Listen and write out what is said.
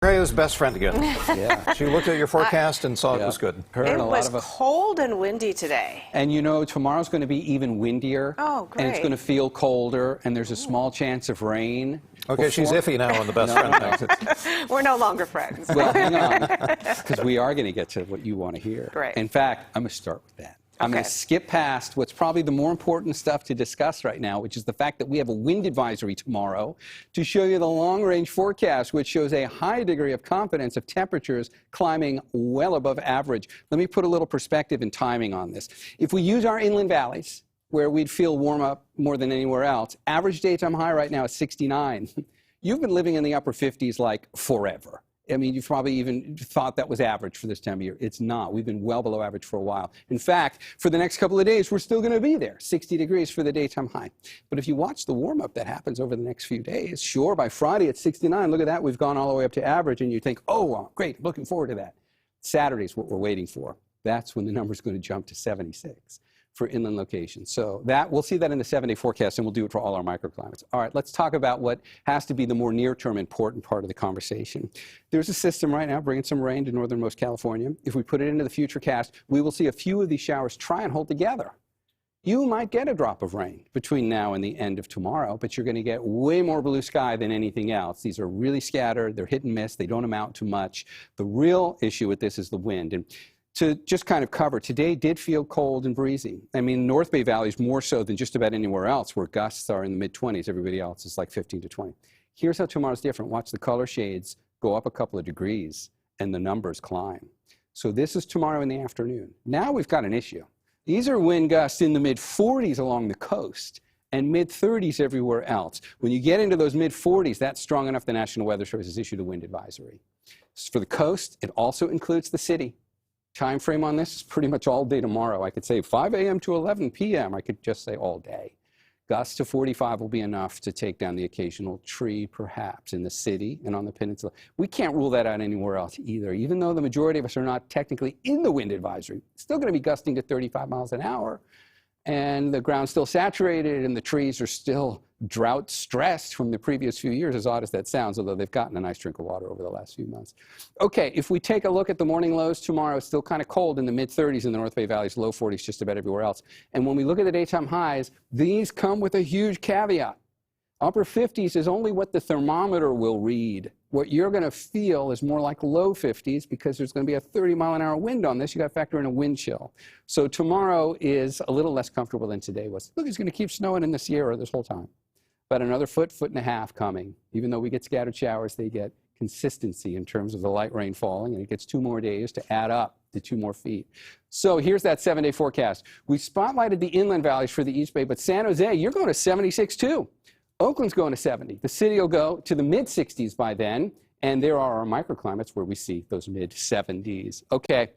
Rhea's best friend again. Yeah. She looked at your forecast and saw it was good. Her It and a lot was of us. cold and windy today. And you know, tomorrow's going to be even windier. Oh, And it's great. going to feel colder, and there's a small chance of rain. Okay, she's iffy now on the best friend thing. We're no longer friends. Well, hang on, because we are going to get to what you want to hear. Great. In fact, I'm going to start with that. I'm going to skip past what's probably the more important stuff to discuss right now, which is the fact that we have a wind advisory tomorrow, to show you the long-range forecast, which shows a high degree of confidence of temperatures climbing well above average. Let me put a little perspective and timing on this. If we use our inland valleys, where we'd feel warm up more than anywhere else, average daytime high right now is 69. You've been living in the upper 50s like forever. I mean, you've probably even thought that was average for this time of year. It's not. We've been well below average for a while. In fact, for the next couple of days, we're still going to be there, 60 degrees for the daytime high. But if you watch the warm-up that happens over the next few days, sure, by Friday it's 69. Look at that. We've gone all the way up to average, and you think, oh, well, great, looking forward to that. Saturday's what we're waiting for. That's when the number's going to jump to 76. For inland locations. So that we'll see that in the 7-day forecast, and we'll do it for all our microclimates. All right, let's talk about what has to be the more near-term important part of the conversation. There's a system right now bringing some rain to northernmost California. If we put it into the futurecast, we will see a few of these showers try and hold together. You might get a drop of rain between now and the end of tomorrow, but you're going to get way more blue sky than anything else. These are really scattered. They're hit and miss. They don't amount to much. The real issue with this is the wind. And to just kind of cover, today did feel cold and breezy. I mean, North Bay Valley is more so than just about anywhere else, where gusts are in the mid-20s. Everybody else is like 15 to 20. Here's how tomorrow's different. Watch the color shades go up a couple of degrees, and the numbers climb. So this is tomorrow in the afternoon. Now we've got an issue. These are wind gusts in the mid-40s along the coast and mid-30s everywhere else. When you get into those mid-40s, that's strong enough the National Weather Service has issued a wind advisory. For the coast, it also includes the city. Time frame on this is pretty much all day tomorrow. I could say 5 a.m. to 11 p.m. I could just say all day. Gusts to 45 will be enough to take down the occasional tree, perhaps, in the city and on the peninsula. We can't rule that out anywhere else either. Even though the majority of us are not technically in the wind advisory, it's still going to be gusting to 35 miles an hour. And the ground's still saturated, and the trees are still drought stressed from the previous few years, as odd as that sounds, although they've gotten a nice drink of water over the last few months. Okay, if we take a look at the morning lows tomorrow, it's still kind of cold in the mid-30s in the North Bay Valleys, low 40s just about everywhere else. And when we look at the daytime highs, these come with a huge caveat. Upper 50s is only what the thermometer will read. What you're going to feel is more like low 50s because there's going to be a 30-mile-an-hour wind on this. You've got to factor in a wind chill. So tomorrow is a little less comfortable than today was. Look, it's going to keep snowing in the Sierra this whole time. About another foot and a half coming. Even though we get scattered showers, they get consistency in terms of the light rain falling, and it gets 2 more days to add up to 2 more feet. So here's that 7-day forecast. We spotlighted the inland valleys for the East Bay, but San Jose, you're going to 76 too. Oakland's going to 70. The city will go to the mid-60s by then, and there are our microclimates where we see those mid-70s. Okay.